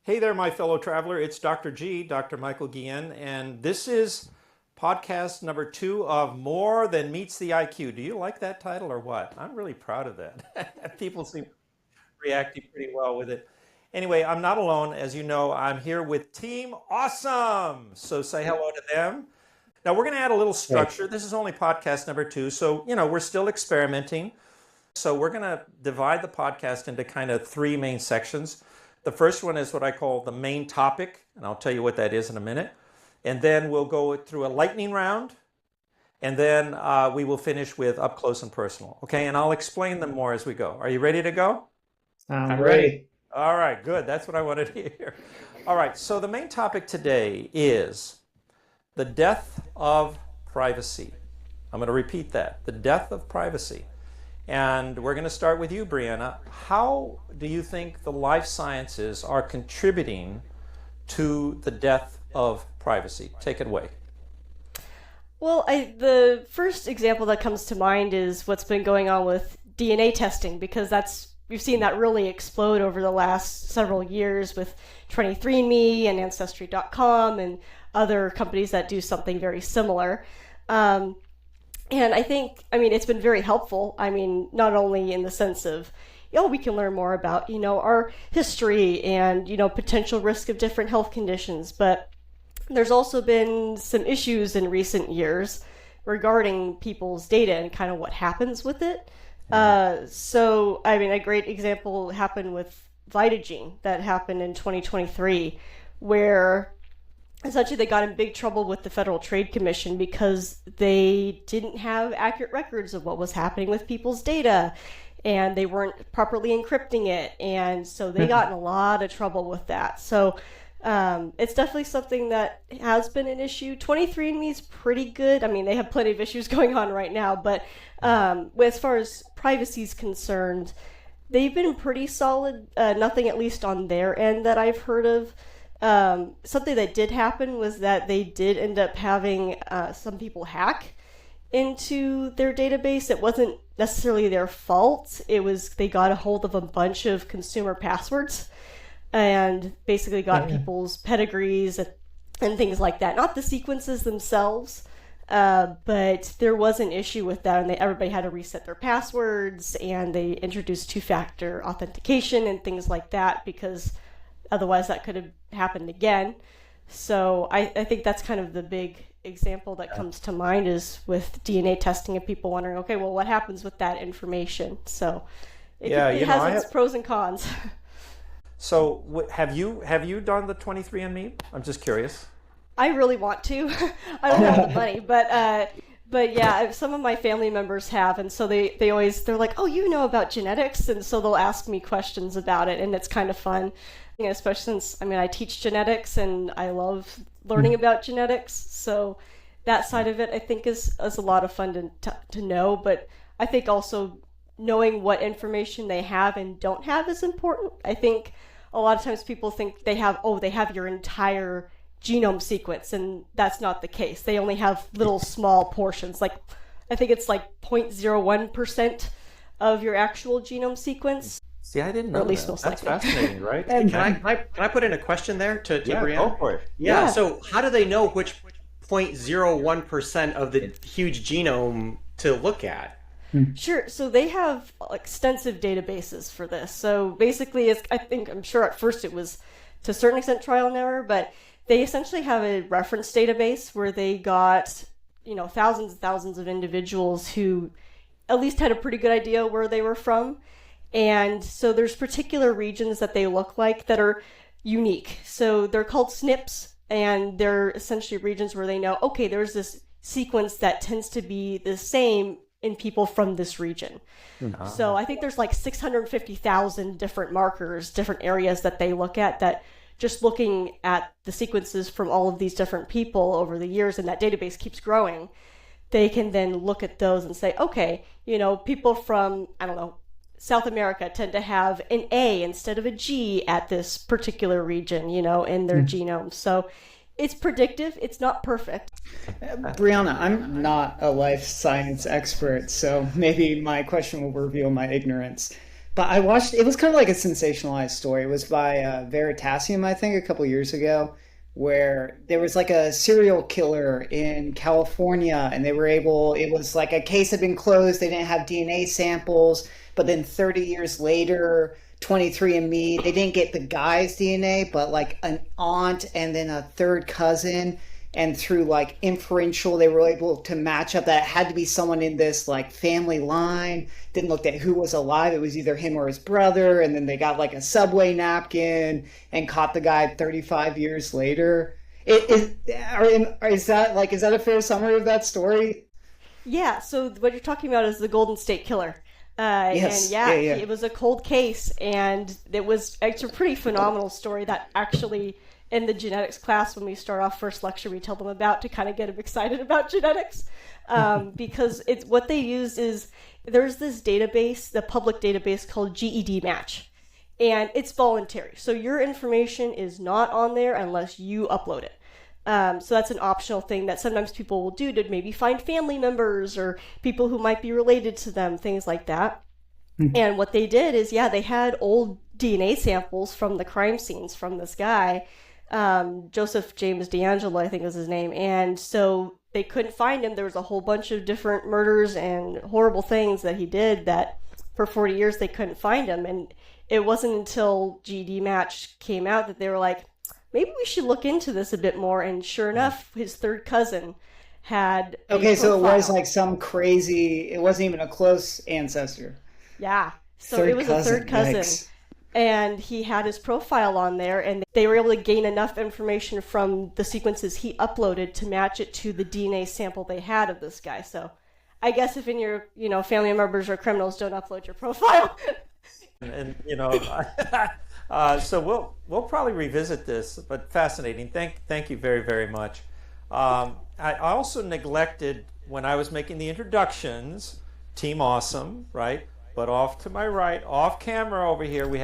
Hey there, my fellow traveler. It's Dr. G, Dr. Michael Guillen, and this is podcast number 2 of More Than Meets the IQ. Do you like that title or what? I'm really proud of that. People seem reacting pretty well with it. Anyway, I'm not alone. As you know, I'm here with Team Awesome. So say hello to them. Now, we're going to add a little structure. This is only podcast number 2, so, we're still experimenting. So we're going to divide the podcast into kind of 3 main sections. The first one is what I call the main topic, and I'll tell you what that is in a minute. And then we'll go through a lightning round, and then we will finish with up close and personal. Okay, and I'll explain them more as we go. Are you ready to go? I'm ready. All right, good. That's what I wanted to hear. All right, so the main topic today is the death of privacy. I'm going to repeat that, the death of privacy. And we're going to start with you, Brianna. How do you think the life sciences are contributing to the death of privacy? Take it away. Well, the first example that comes to mind is what's been going on with DNA testing, because we've seen that really explode over the last several years with 23andMe and Ancestry.com and other companies that do something very similar. And I think, it's been very helpful. Not only in the sense of, we can learn more about, our history and, potential risk of different health conditions, but there's also been some issues in recent years regarding people's data and kind of what happens with it. A great example happened with Vitagene that happened in 2023, where essentially they got in big trouble with the Federal Trade Commission because they didn't have accurate records of what was happening with people's data, and they weren't properly encrypting it, and so they got in a lot of trouble with that. So it's definitely something that has been an issue. 23andMe is pretty good. They have plenty of issues going on right now, but as far as privacy is concerned, they've been pretty solid. Nothing, at least on their end, that I've heard of. Something that did happen was that they did end up having some people hack into their database. It wasn't necessarily their fault. It was they got a hold of a bunch of consumer passwords and basically got people's pedigrees and things like that. Not the sequences themselves, but there was an issue with that, and everybody had to reset their passwords, and they introduced two-factor authentication and things like that, because otherwise that could have happened again. So I think that's kind of the big example that comes to mind, is with DNA testing and people wondering, okay, well, what happens with that information? So it has its pros and cons. So have you done the 23andMe? I'm just curious. I really want to. I don't have the money, but yeah, some of my family members have, and so they're like, oh, you know about genetics, and so they'll ask me questions about it, and it's kind of fun. Especially since, I teach genetics and I love learning about genetics. So that side of it, I think, is a lot of fun to know. But I think also knowing what information they have and don't have is important. I think a lot of times people think they have your entire genome sequence, and that's not the case. They only have little small portions. Like, I think it's like 0.01% of your actual genome sequence. See, I didn't know that. That's fascinating, right? Can I put in a question there to Brianna? Go for it. Yeah. So how do they know which 0.01% of the huge genome to look at? Sure. So they have extensive databases for this. So basically, I'm sure at first it was to a certain extent trial and error, but they essentially have a reference database where they got, thousands and thousands of individuals who at least had a pretty good idea where they were from. And so there's particular regions that they look like that are unique. So they're called SNPs, and they're essentially regions where they know, okay, there's this sequence that tends to be the same in people from this region. Mm-hmm. So I think there's like 650,000 different markers, different areas that they look at, that just looking at the sequences from all of these different people over the years, and that database keeps growing, they can then look at those and say, okay, people from, South America tend to have an A instead of a G at this particular region, in their genome. So it's predictive. It's not perfect. Brianna, I'm not a life science expert, so maybe my question will reveal my ignorance. But I watched, it was kind of like a sensationalized story. It was by Veritasium, I think, a couple years ago, where there was like a serial killer in California, and they were able, it was like a case had been closed. They didn't have DNA samples, but then 30 years later, 23andMe, they didn't get the guy's DNA, but like an aunt and then a third cousin. And through like inferential, they were able to match up that it had to be someone in this like family line. Didn't look at who was alive. It was either him or his brother. And then they got like a subway napkin and caught the guy 35 years later. Is that like, is that a fair summary of that story? Yeah, so what you're talking about is the Golden State Killer. Yes. And yeah, Yeah. it was a cold case, and it's a pretty phenomenal story that actually in the genetics class when we start off first lecture we tell them about to kind of get them excited about genetics, because it's what they use is there's this database, the public database called GED Match, and it's voluntary. So your information is not on there unless you upload it. So that's an optional thing that sometimes people will do to maybe find family members or people who might be related to them, things like that. And what they did is, yeah, they had old DNA samples from the crime scenes from this guy, Joseph James D'Angelo, I think was his name. And so they couldn't find him. There was a whole bunch of different murders and horrible things that he did that for 40 years they couldn't find him. And it wasn't until GED Match came out that they were like, maybe we should look into this a bit more. And sure enough, his third cousin had a Okay, so it profile. was like some crazy, it wasn't even a close ancestor. Yeah. So Third it was cousin, a third cousin. yikes. And he had his profile on there, and they were able to gain enough information from the sequences he uploaded to match it to the DNA sample they had of this guy. So I guess if in your, family members or criminals, don't upload your profile. And so we'll probably revisit this, but fascinating. Thank you very, very much. I also neglected when I was making the introductions, Team Awesome, right? But off to my right, off camera over here, we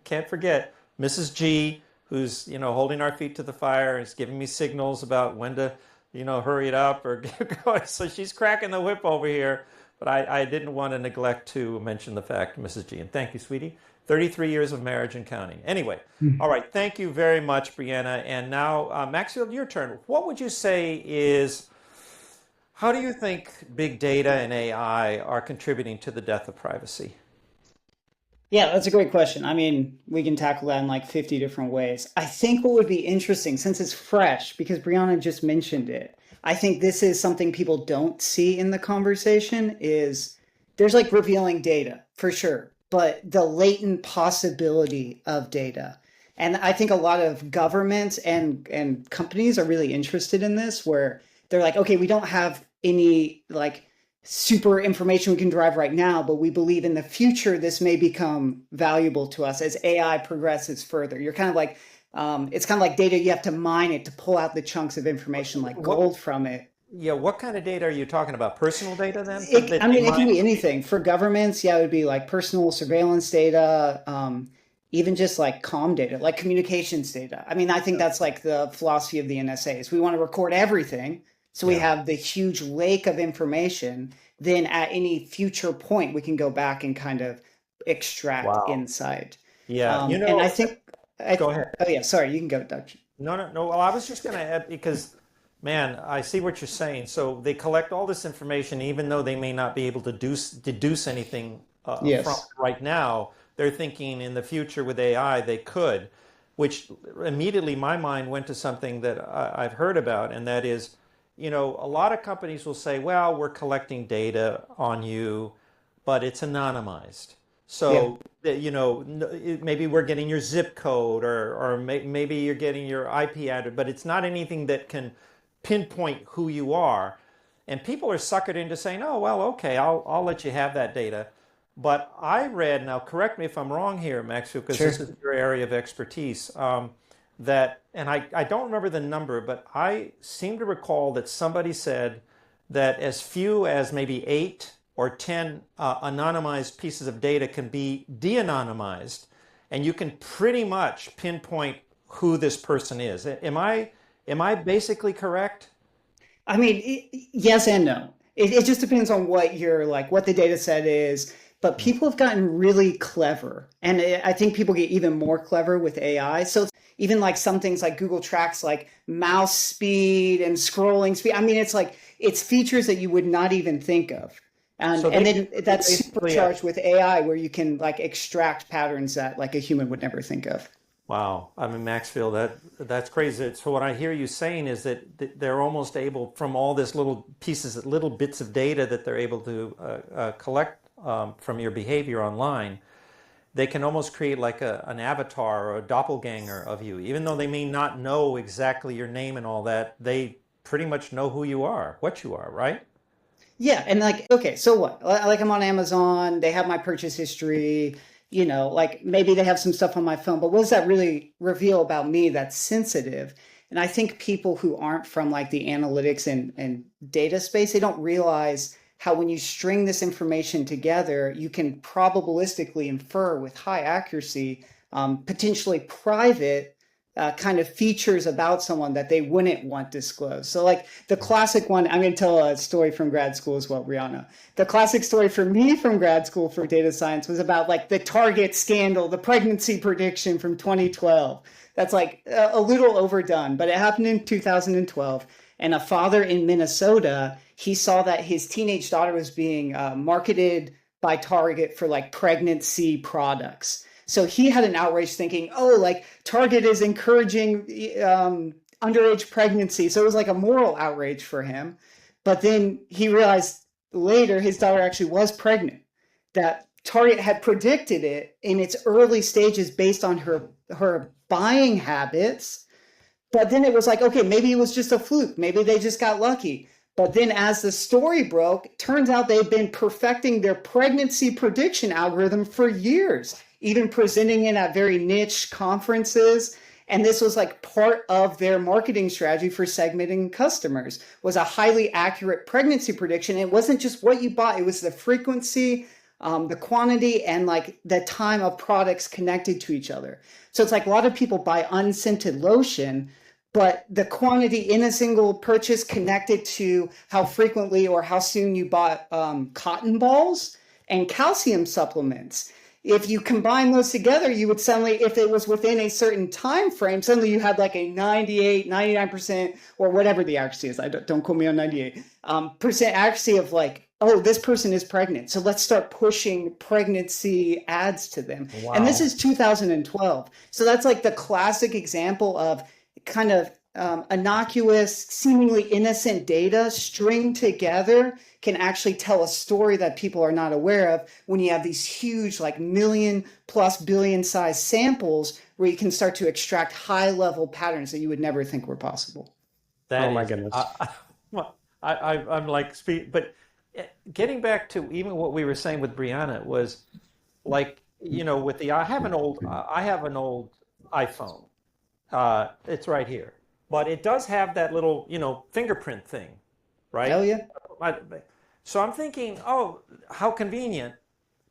can't forget Mrs. G, who's holding our feet to the fire and is giving me signals about when to hurry it up or get going. So she's cracking the whip over here. But I didn't want to neglect to mention the fact, Mrs. G, and thank you, sweetie. 33 years of marriage and counting. Anyway, all right, thank you very much, Brianna. And now, Maxfield, your turn. What would you say how do you think big data and AI are contributing to the death of privacy? Yeah, that's a great question. I mean, we can tackle that in like 50 different ways. I think what would be interesting, since it's fresh, because Brianna just mentioned it, I think this is something people don't see in the conversation is there's like revealing data for sure, but the latent possibility of data. And I think a lot of governments and companies are really interested in this, where they're like, okay, we don't have any like super information we can derive right now, but we believe in the future this may become valuable to us as AI progresses further. You're kind of like, it's kind of like data, you have to mine it to pull out the chunks of information like gold from it. Yeah, what kind of data are you talking about? Personal data then? It can be anything. For governments, yeah, it would be like personal surveillance data, even just like comm data, like communications data. I mean, I think that's like the philosophy of the NSA is we want to record everything. So we have the huge lake of information. Then at any future point, we can go back and kind of extract insight. Yeah, and I think. Go ahead. Oh yeah, sorry, you can go, Doug. No. Well, I was just going to add because, man, I see what you're saying. So they collect all this information, even though they may not be able to deduce anything from it right now. They're thinking in the future with AI they could, which immediately my mind went to something that I've heard about, and that is, a lot of companies will say, well, we're collecting data on you, but it's anonymized. So, maybe we're getting your zip code or maybe you're getting your IP address, but it's not anything that can pinpoint who you are. And people are suckered into saying, oh, well, okay, I'll let you have that data. But I read, now correct me if I'm wrong here, Maxfield, because this is your area of expertise, that, and I don't remember the number, but I seem to recall that somebody said that as few as maybe 8 or 10 anonymized pieces of data can be de-anonymized, and you can pretty much pinpoint who this person is. Am I basically correct? I mean, yes and no. It just depends on what your what the data set is. but people have gotten really clever. And I think people get even more clever with AI. So even like some things like Google tracks like mouse speed and scrolling speed. I mean, it's features that you would not even think of. And then that's supercharged with AI where you can like extract patterns that like a human would never think of. Wow, I mean, Maxfield, that's crazy. So what I hear you saying is that they're almost able, from all this little pieces, little bits of data that they're able to collect from your behavior online, they can almost create like an avatar or a doppelganger of you. Even though they may not know exactly your name and all that, they pretty much know who you are, what you are, right? Yeah, and like, okay, so what? Like I'm on Amazon, they have my purchase history, like maybe they have some stuff on my phone, but what does that really reveal about me that's sensitive? And I think people who aren't from like the analytics and data space, they don't realize how when you string this information together, you can probabilistically infer with high accuracy, potentially private kind of features about someone that they wouldn't want disclosed. So like the classic one, I'm going to tell a story from grad school as well, Brianna. The classic story for me from grad school for data science was about like the Target scandal, the pregnancy prediction from 2012. That's like a little overdone, but it happened in 2012. And a father in Minnesota, he saw that his teenage daughter was being marketed by Target for like pregnancy products. So he had an outrage thinking, oh, like Target is encouraging underage pregnancy. So it was like a moral outrage for him. But then he realized later his daughter actually was pregnant, that Target had predicted it in its early stages based on her buying habits. But then it was like, okay, maybe it was just a fluke. Maybe they just got lucky. But then as the story broke, it turns out they've been perfecting their pregnancy prediction algorithm for years, even presenting it at very niche conferences. And this was like part of their marketing strategy for segmenting customers, was a highly accurate pregnancy prediction. It wasn't just what you bought, it was the frequency, the quantity, and like the time of products connected to each other. So it's like a lot of people buy unscented lotion, but the quantity in a single purchase connected to how frequently or how soon you bought cotton balls and calcium supplements. If you combine those together, you would suddenly, if it was within a certain time frame, suddenly you had like a 98, 99%, or whatever the accuracy is. Don't quote me on 98 percent accuracy of like, oh, this person is pregnant, so let's start pushing pregnancy ads to them. Wow. And this is 2012. So that's like the classic example of kind of innocuous, seemingly innocent data stringed together can actually tell a story that people are not aware of when you have these huge, like million+billion size samples where you can start to extract high level patterns that you would never think were possible. Oh my goodness. I'm like, but getting back to even what we were saying with Brianna was like, with the, I have an old iPhone. It's right here. But it does have that little, fingerprint thing, right? Hell yeah. So I'm thinking, oh, how convenient.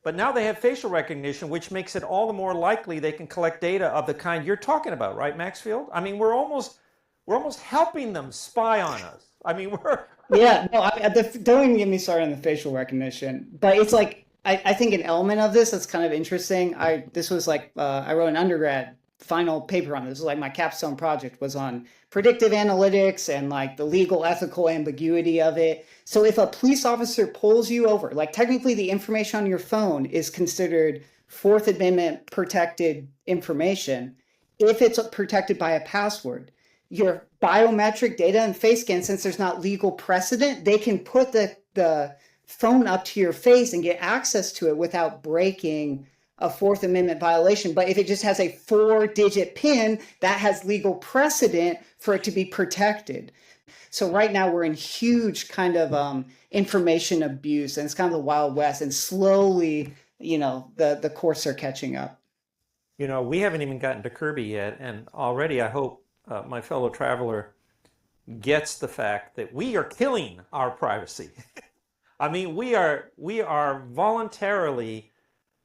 But now they have facial recognition, which makes it all the more likely they can collect data of the kind you're talking about, right, Maxfield? I mean, we're almost helping them spy on us. I mean, Yeah, no, don't even get me started on the facial recognition. But it's like, I think an element of this that's kind of interesting. This was like, I wrote an undergrad final paper on this. This was like my capstone project was on predictive analytics and like the legal ethical ambiguity of it. So if a police officer pulls you over, like technically the information on your phone is considered Fourth Amendment protected information if it's protected by a password. Your biometric data and face scan, since there's not legal precedent, they can put the phone up to your face and get access to it without breaking a Fourth Amendment violation. But if it just has a 4-digit PIN, that has legal precedent for it to be protected. So right now we're in huge kind of information abuse, and it's kind of the Wild West, and slowly, the courts are catching up. We haven't even gotten to Kirby yet, and already I hope my fellow traveler gets the fact that we are killing our privacy. I mean, we are voluntarily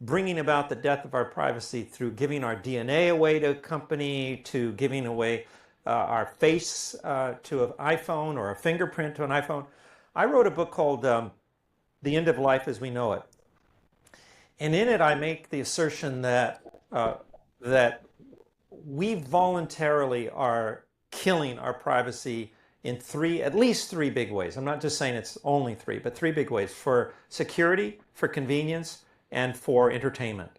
bringing about the death of our privacy through giving our DNA away to a company, to giving away our face to an iPhone or a fingerprint to an iPhone. I wrote a book called The End of Life as We Know It. And in it, I make the assertion that we voluntarily are killing our privacy in at least three big ways. I'm not just saying it's only three, but three big ways: for security, for convenience, and for entertainment.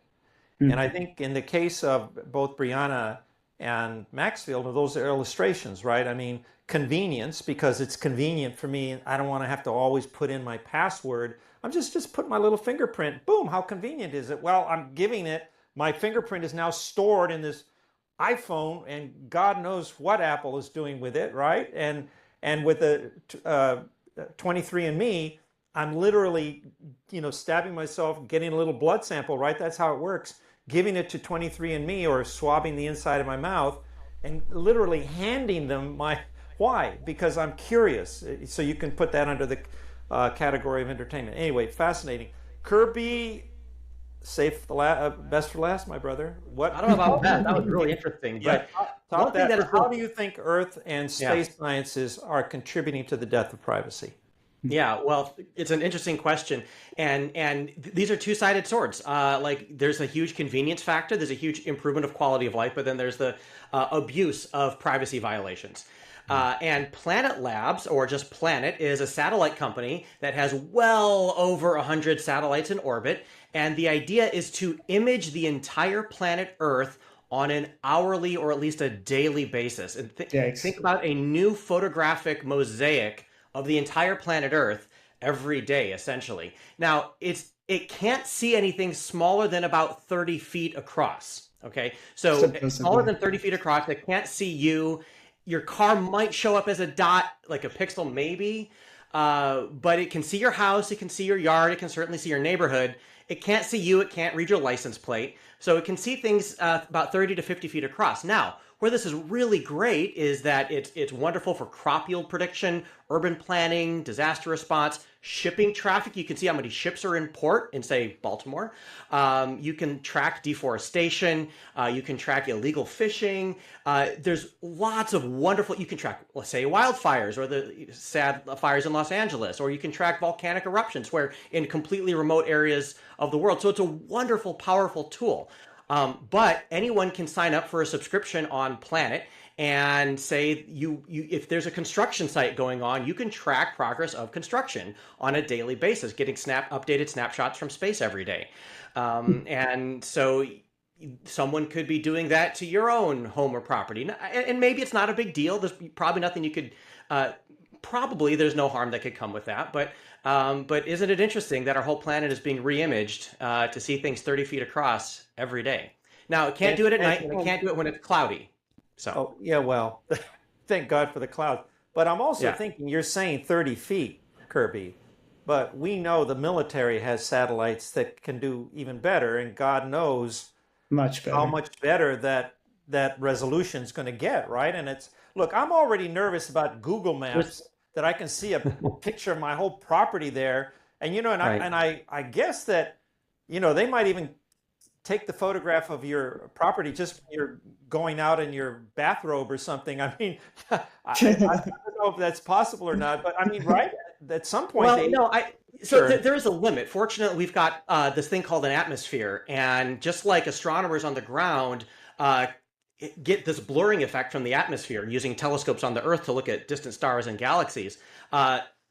And I think in the case of both Brianna and Maxfield, those are illustrations, right? I mean, convenience, because it's convenient for me. I don't want to have to always put in my password. I'm just put my little fingerprint. Boom, how convenient is it? Well, I'm giving it, my fingerprint is now stored in this iPhone, and God knows what Apple is doing with it, right? And with the 23andMe, I'm literally, stabbing myself, getting a little blood sample, right? That's how it works. Giving it to 23andMe or swabbing the inside of my mouth and literally handing them why? Because I'm curious. So you can put that under the category of entertainment. Anyway, fascinating. Kirby, best for last, my brother. I don't know about that. That was really interesting. But how do you think Earth and space sciences are contributing to the death of privacy? Yeah, well, it's an interesting question, and these are two-sided swords. There's a huge convenience factor, there's a huge improvement of quality of life, but then there's the abuse of privacy violations. And Planet Labs, or just Planet, is a satellite company that has well over 100 satellites in orbit, and the idea is to image the entire planet Earth on an hourly or at least a daily basis. And think about a new photographic mosaic of the entire planet Earth every day, essentially. Now, it can't see anything smaller than about 30 feet across, okay? So smaller than 30 feet across, it can't see you. Your car might show up as a dot, like a pixel maybe, but it can see your house, it can see your yard, it can certainly see your neighborhood. It can't see you, it can't read your license plate. So it can see things about 30 to 50 feet across. Now, where this is really great is that it's wonderful for crop yield prediction, urban planning, disaster response, shipping traffic. You can see how many ships are in port in, say, Baltimore. You can track deforestation. You can track illegal fishing. There's lots of wonderful, you can track, let's say, wildfires or the sad fires in Los Angeles, or you can track volcanic eruptions where in completely remote areas of the world. So it's a wonderful, powerful tool. But anyone can sign up for a subscription on Planet and say if there's a construction site going on, you can track progress of construction on a daily basis, getting updated snapshots from space every day. And so someone could be doing that to your own home or property. And maybe it's not a big deal. There's probably nothing you could, probably there's no harm that could come with that. But isn't it interesting that our whole planet is being re-imaged to see things 30 feet across every day? Now, it can't do it at night, and it can't do it when it's cloudy. So, well, thank God for the clouds. But I'm also thinking, you're saying 30 feet, Kirby, but we know the military has satellites that can do even better, and God knows how much better that resolution is going to get, right? And look, I'm already nervous about Google Maps, that I can see a picture of my whole property there. And, I guess that, they might even take the photograph of your property just when you're going out in your bathrobe or something. I mean, I don't know if that's possible or not, but I mean, right? At some point. There is a limit. Fortunately, we've got this thing called an atmosphere. And just like astronomers on the ground get this blurring effect from the atmosphere using telescopes on the Earth to look at distant stars and galaxies,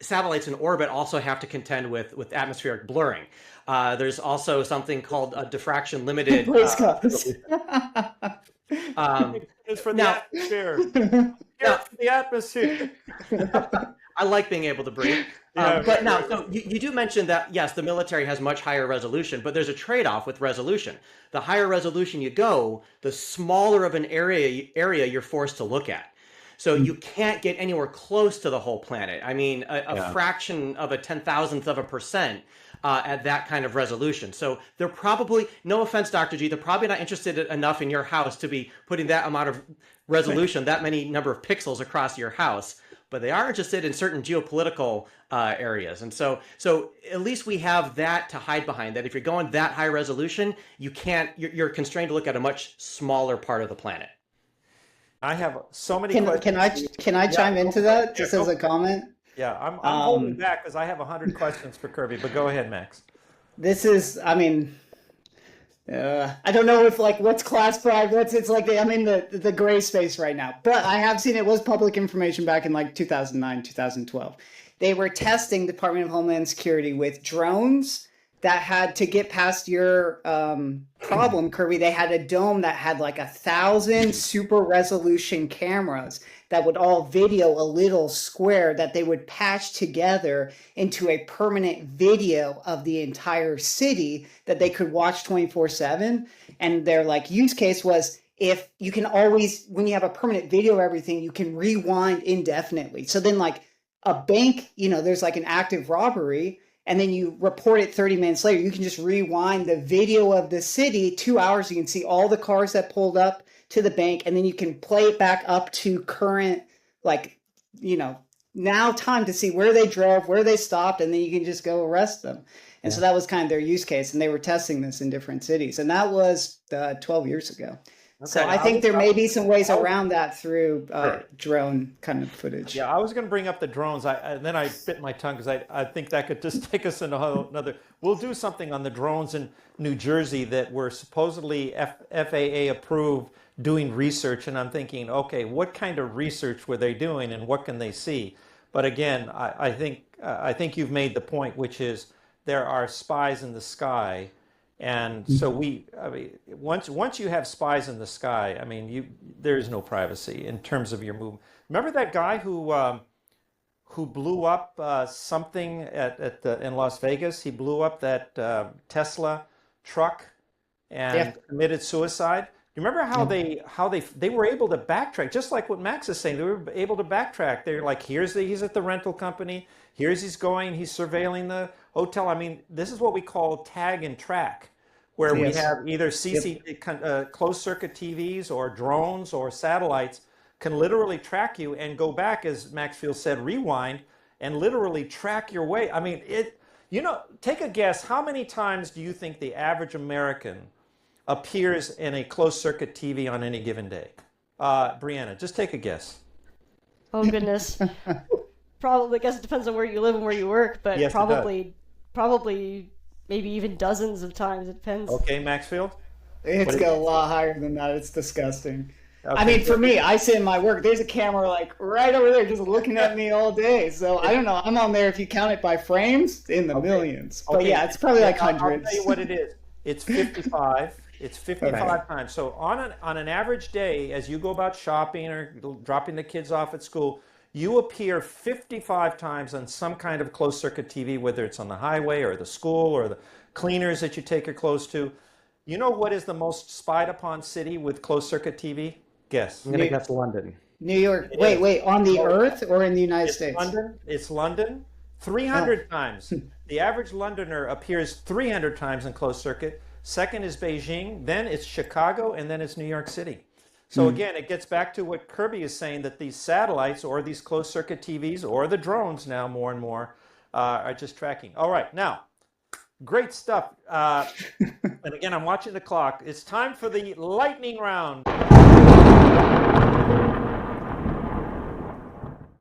satellites in orbit also have to contend with atmospheric blurring. There's also something called a diffraction limited. It's for the atmosphere. It's for the atmosphere. I like being able to breathe. But now, so you do mention that, yes, the military has much higher resolution, but there's a trade-off with resolution. The higher resolution you go, the smaller of an area you're forced to look at. So you can't get anywhere close to the whole planet. I mean, a fraction of a 10,000th of a percent at that kind of resolution. So they're probably, no offense, Dr. G, they're probably not interested enough in your house to be putting that amount of resolution, that many number of pixels across your house. But they are interested in certain geopolitical areas. And so at least we have that to hide behind, that if you're going that high resolution, you're constrained to look at a much smaller part of the planet. I have so many questions. Can I chime into that just as a comment? Yeah, I'm holding back because I have 100 questions for Kirby, but go ahead, Max. This is, I mean, I don't know if like what's classified. It's like I'm in the gray space right now. But I have seen it was public information back in like 2009, 2012. They were testing Department of Homeland Security with drones that had to get past your problem, Kirby. They had a dome that had like 1,000 super resolution cameras that would all video a little square that they would patch together into a permanent video of the entire city that they could watch 24/7. And their like use case was, if you can always, when you have a permanent video of everything, you can rewind indefinitely. So then like a bank, there's like an active robbery, and then you report it 30 minutes later, you can just rewind the video of the city 2 hours. You can see all the cars that pulled up to the bank, and then you can play it back up to current, like, now time to see where they drove, where they stopped, and then you can just go arrest them. And so that was kind of their use case, and they were testing this in different cities. And that was 12 years ago. So I think there may be some ways around that through drone kind of footage. Yeah, I was going to bring up the drones, and then I bit my tongue because I think that could just take us into another. We'll do something on the drones in New Jersey that were supposedly FAA approved, doing research, and I'm thinking, okay, what kind of research were they doing, and what can they see? But again, I think you've made the point, which is there are spies in the sky. And so once you have spies in the sky, there is no privacy in terms of your movement. Remember that guy who blew up something in Las Vegas? He blew up that Tesla truck and committed suicide. Do you remember how they were able to backtrack? Just like what Max is saying, they were able to backtrack. They're like, he's at the rental company. He's going. He's surveilling the hotel. This is what we call tag and track, where we have either closed circuit TVs or drones or satellites can literally track you and go back, as Maxfield said, rewind and literally track your way. Take a guess. How many times do you think the average American appears in a closed circuit TV on any given day? Brianna, just take a guess. Oh goodness. Probably, I guess it depends on where you live and where you work, but yes, probably maybe even dozens of times. It depends. Okay, Maxfield? It's got a lot higher than that. It's disgusting. Okay. For me, I sit in my work. There's a camera like right over there just looking at me all day. So I don't know. I'm on there, if you count it by frames, in the millions. But yeah, it's probably like hundreds. I'll tell you what it is. It's 55. It's 55 times. So on an average day, as you go about shopping or dropping the kids off at school, you appear 55 times on some kind of closed circuit TV, whether it's on the highway or the school or the cleaners that you take your clothes to. You know what is the most spied upon city with closed circuit TV? Guess. I'm going to guess London. New York. Wait, on the Earth or in the United States? London. It's London. 300 times. The average Londoner appears 300 times in closed circuit. Second is Beijing, then it's Chicago, and then it's New York City. So again, it gets back to what Kirby is saying, that these satellites or these closed circuit TVs or the drones now more and more are just tracking. All right, now, great stuff. And again, I'm watching the clock. It's time for the lightning round.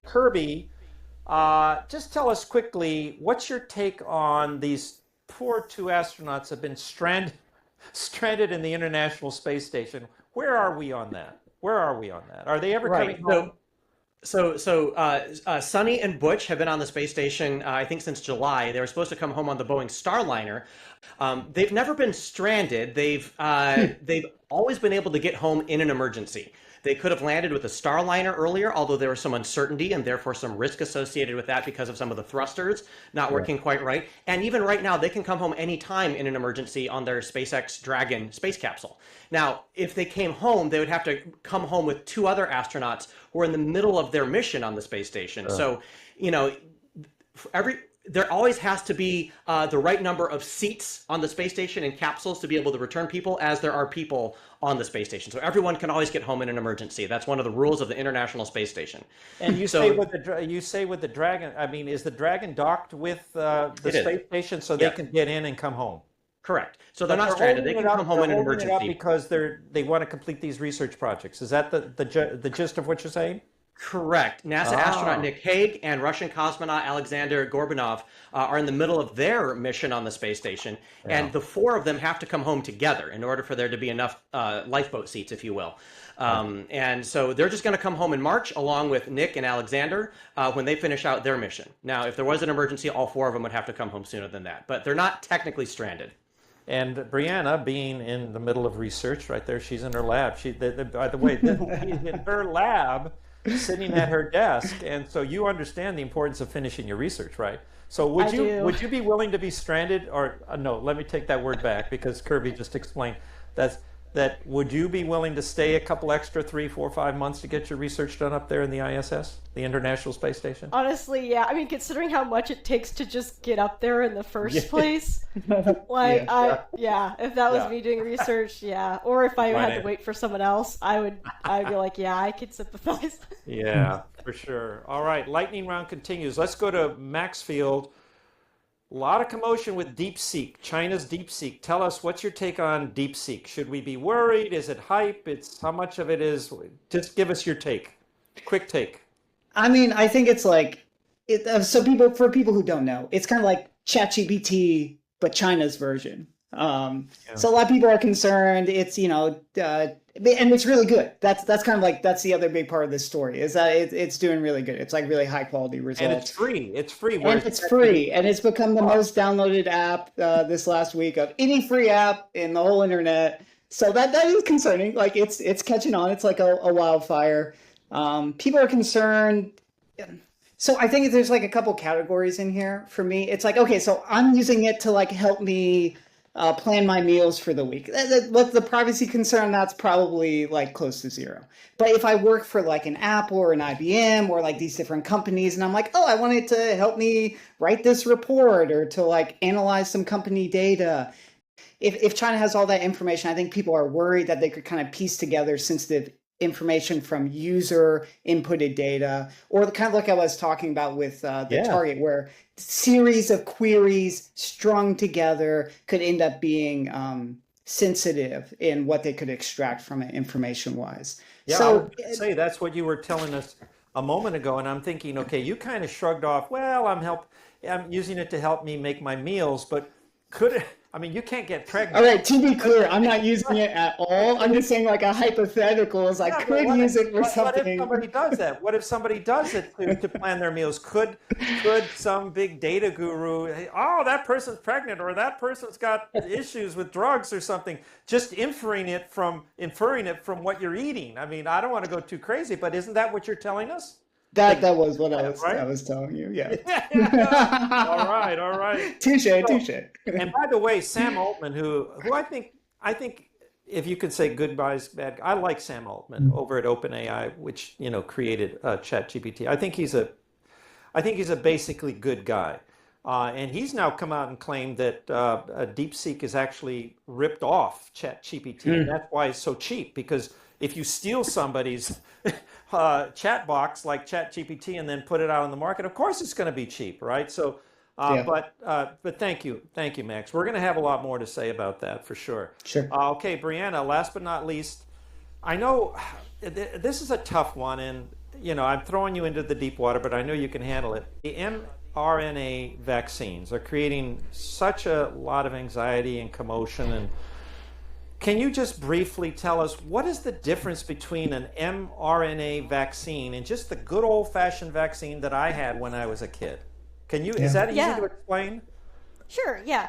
Kirby, just tell us quickly, what's your take on these poor two astronauts have been stranded in the International Space Station? Where are we on that? Are they ever coming home? So Sonny and Butch have been on the space station, I think, since July. They were supposed to come home on the Boeing Starliner. They've never been stranded. They've always been able to get home in an emergency. They could have landed with a Starliner earlier, although there was some uncertainty and therefore some risk associated with that because of some of the thrusters not working quite right. And even right now, they can come home anytime in an emergency on their SpaceX Dragon space capsule. Now, if they came home, they would have to come home with two other astronauts who are in the middle of their mission on the space station. So, there always has to be the right number of seats on the space station and capsules to be able to return people, as there are people on the space station. So everyone can always get home in an emergency. That's one of the rules of the International Space Station. And you say with the Dragon, is the Dragon docked with the space station so they can get in and come home? Correct. So they're not stranded. They can come home in an emergency because they want to complete these research projects. Is that the gist of what you're saying? Correct. NASA astronaut Nick Hague and Russian cosmonaut Alexander Gorbanov are in the middle of their mission on the space station, and the four of them have to come home together in order for there to be enough lifeboat seats, if you will. And so they're just going to come home in March, along with Nick and Alexander, when they finish out their mission. Now, if there was an emergency, all four of them would have to come home sooner than that, but they're not technically stranded. And Brianna, being in the middle of research right there, she's in her lab. By the way, she's in her lab, sitting at her desk, and so you understand the importance of finishing your research, right? So would you be willing to be stranded, or no? Let me take that word back, because Kirby just explained that would you be willing to stay a couple extra 3, 4, 5 months to get your research done up there in the ISS, the International Space Station? Honestly, yeah. I mean, considering how much it takes to just get up there in the first place, like, if that was me doing research, or if I had to wait for someone else, I'd be like, I could sympathize. Yeah, for sure. All right, lightning round continues. Let's go to Maxfield. A lot of commotion with DeepSeek, China's DeepSeek. Tell us, what's your take on DeepSeek? Should we be worried? Is it hype? How much of it is? Just give us your take. Quick take. I mean, I think it's like, for people who don't know, it's kind of like ChatGPT, but China's version. So a lot of people are concerned. It's, and it's really good. That's kind of like, that's the other big part of this story, is that it's doing really good. It's like really high quality results. And it's free. It's free. And it's free. And it's become the most downloaded app this last week of any free app in the whole internet. So that is concerning. Like it's catching on. It's like a wildfire. People are concerned. So I think there's like a couple categories in here for me. It's like, okay, so I'm using it to like help me plan my meals for the week. With the privacy concern, that's probably like close to zero. But if I work for like an Apple or an IBM or like these different companies, and I'm like, oh, I want it to help me write this report or to like analyze some company data. If China has all that information, I think people are worried that they could kind of piece together sensitive information from user inputted data, or kind of like I was talking about with the Target, where series of queries strung together could end up being sensitive in what they could extract from it information wise. Yeah, so I would say that's what you were telling us a moment ago, and I'm thinking, okay, you kind of shrugged off, well, I'm using it to help me make my meals, but could it, I mean, you can't get pregnant. All right, to be clear, I'm not using it at all. I'm just saying like a hypothetical is I could use it for something. What if somebody does that? What if somebody does it to plan their meals? Could some big data guru, oh, that person's pregnant, or that person's got issues with drugs or something, just inferring it from what you're eating? I mean, I don't want to go too crazy, but isn't that what you're telling us? That was what I was telling you. Yeah. All right. Touche. And by the way, Sam Altman, who I think if you could say goodbye's bad, I like Sam Altman over at OpenAI, which created ChatGPT. I think he's a basically good guy, and he's now come out and claimed that DeepSeek is actually ripped off ChatGPT, and that's why it's so cheap, because if you steal somebody's chat box like ChatGPT and then put it out on the market, of course it's going to be cheap, right? So, but thank you, Max. We're going to have a lot more to say about that for sure. Sure. Okay, Brianna. Last but not least, I know this is a tough one, and I'm throwing you into the deep water, but I know you can handle it. The mRNA vaccines are creating such a lot of anxiety and commotion, and can you just briefly tell us what is the difference between an mRNA vaccine and just the good old-fashioned vaccine that I had when I was a kid? Is that easy to explain? Sure, yeah.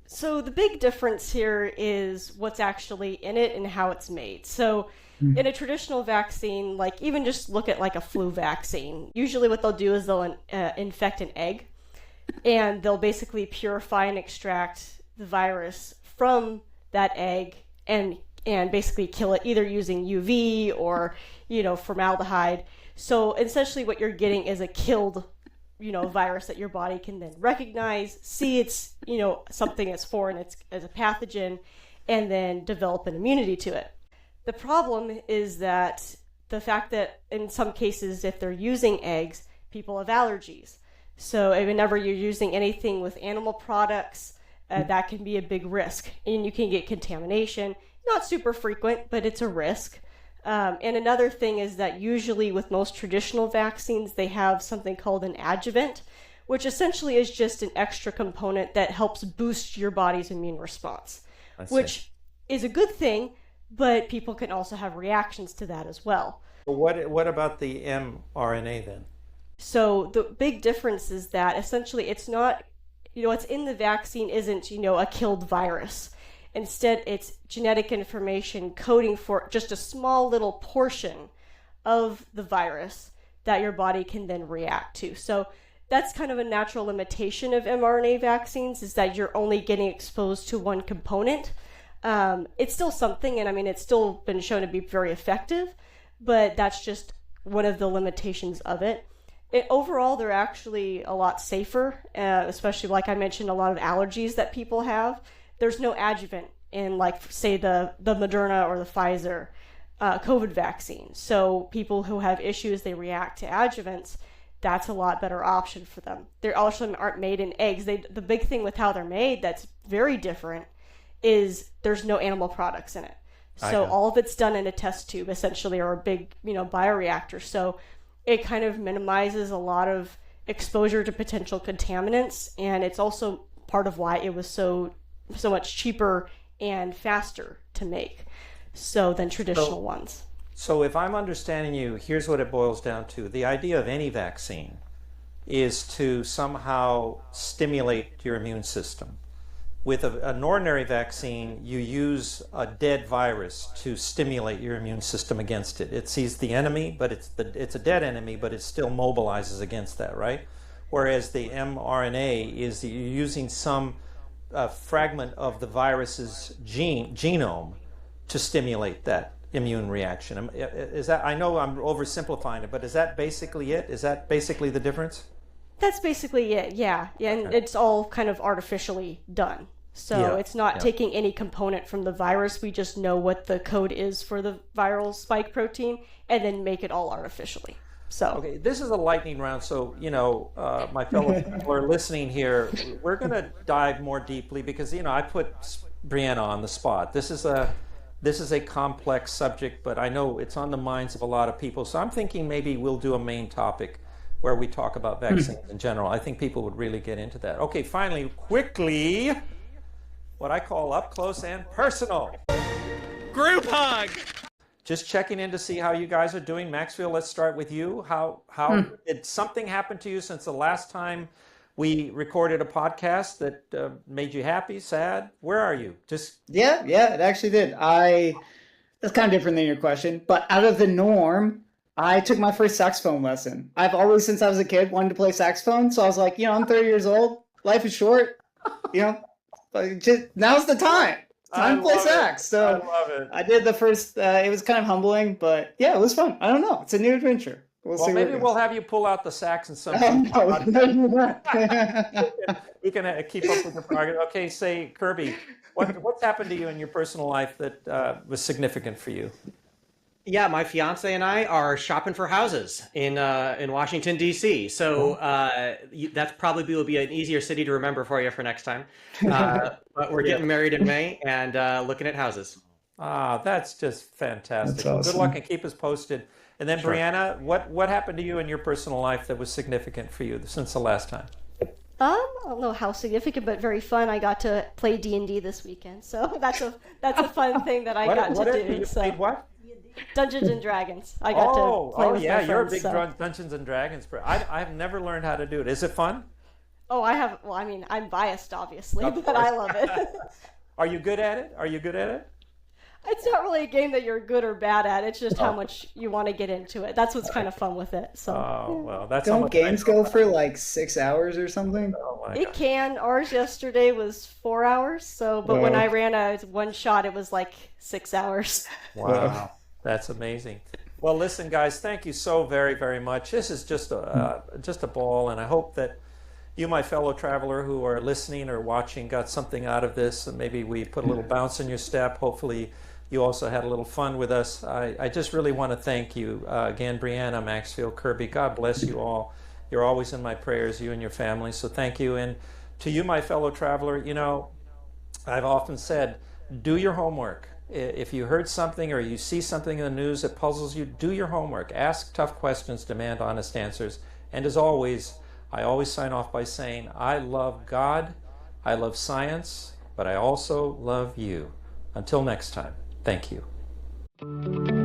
So the big difference here is what's actually in it and how it's made. So in a traditional vaccine, like even just look at like a flu vaccine, usually what they'll do is they'll infect an egg, and they'll basically purify and extract the virus from that egg and basically kill it either using UV or formaldehyde. So essentially what you're getting is a killed virus that your body can then recognize, see it's something that's foreign, it's as a pathogen, and then develop an immunity to it. The problem is that the fact that in some cases if they're using eggs, people have allergies. So whenever you're using anything with animal products, that can be a big risk, and you can get contamination. Not super frequent, but it's a risk. And another thing is that usually with most traditional vaccines, they have something called an adjuvant, which essentially is just an extra component that helps boost your body's immune response, which is a good thing, but people can also have reactions to that as well. What about the mRNA then? So the big difference is that essentially it's not, what's in the vaccine isn't, a killed virus. Instead, it's genetic information coding for just a small little portion of the virus that your body can then react to. So that's kind of a natural limitation of mRNA vaccines, is that you're only getting exposed to one component. It's still something, and I mean, it's still been shown to be very effective, but that's just one of the limitations of it. Overall, they're actually a lot safer, especially like I mentioned, a lot of allergies that people have. There's no adjuvant in, like, say, the Moderna or the Pfizer COVID vaccine. So people who have issues, they react to adjuvants. That's a lot better option for them. They also aren't made in eggs. The big thing with how they're made that's very different is there's no animal products in it. So all of it's done in a test tube, essentially, or a big, bioreactor. So it kind of minimizes a lot of exposure to potential contaminants, and it's also part of why it was so much cheaper and faster to make than traditional ones. So if I'm understanding you, here's what it boils down to. The idea of any vaccine is to somehow stimulate your immune system. With an ordinary vaccine, you use a dead virus to stimulate your immune system against it. It sees the enemy, but it's a dead enemy, but it still mobilizes against that, right? Whereas the mRNA is you're using some fragment of the virus's genome to stimulate that immune reaction. Is that, I know I'm oversimplifying it, but is that basically it? Is that basically the difference? That's basically it, yeah. And it's all kind of artificially done. So it's not taking any component from the virus. We just know what the code is for the viral spike protein and then make it all artificially. So okay, this is a lightning round. So, my fellow people are listening here. We're going to dive more deeply because, I put Brianna on the spot. This is a complex subject, but I know it's on the minds of a lot of people. So I'm thinking maybe we'll do a main topic where we talk about vaccines in general. I think people would really get into that. Okay, finally, quickly, what I call up close and personal. Group hug! Just checking in to see how you guys are doing. Maxfield, let's start with you. How did something happen to you since the last time we recorded a podcast that made you happy, sad? Where are you? Yeah, it actually did. That's kind of different than your question, but out of the norm, I took my first saxophone lesson. I've always, since I was a kid, wanted to play saxophone. So I was like, I'm 30 years old. Life is short. Now's the time. Time to play sax. So I love it. I did the first. It was kind of humbling, but yeah, it was fun. I don't know. It's a new adventure. Well, maybe we'll have you pull out the sax and No, we can keep up with the progress. Okay, say, Kirby, what's happened to you in your personal life that was significant for you? Yeah, my fiance and I are shopping for houses in Washington, D.C. So that's probably will be an easier city to remember for you for next time. But we're getting married in May and looking at houses. Ah, that's just fantastic. That's awesome. Good luck and keep us posted. And then, Sure. Brianna, what happened to you in your personal life that was significant for you since the last time? I don't know how significant, but very fun. I got to play D&D this weekend, so that's a fun thing that I got to do. You So played what? Dungeons and Dragons. I got to play with yeah, my you're a friends, big so. Dungeons and Dragons. I've never learned how to do it. Is it fun? Oh, I have. Well, I mean, I'm biased, obviously, Of but course. I love it. Are you good at it? It's not really a game that you're good or bad at. It's just how much you want to get into it. That's what's kind of fun with it. So Oh, well, that's how Don't much games I go know. for like 6 hours or something? Oh, my it God. can. Ours yesterday was 4 hours. But when Wow. I ran a one shot, it was like 6 hours. Wow, that's amazing. Well, listen, guys, thank you so very, very much. This is just a ball, and I hope that you, my fellow traveler who are listening or watching, got something out of this, and maybe we put a little bounce in your step. Hopefully, you also had a little fun with us. I just really want to thank you again, Brianna, Maxfield, Kirby. God bless you all. You're always in my prayers, you and your family. So thank you. And to you, my fellow traveler, I've often said, do your homework. If you heard something or you see something in the news that puzzles you, do your homework. Ask tough questions, demand honest answers. And as always, I always sign off by saying, I love God, I love science, but I also love you. Until next time, thank you.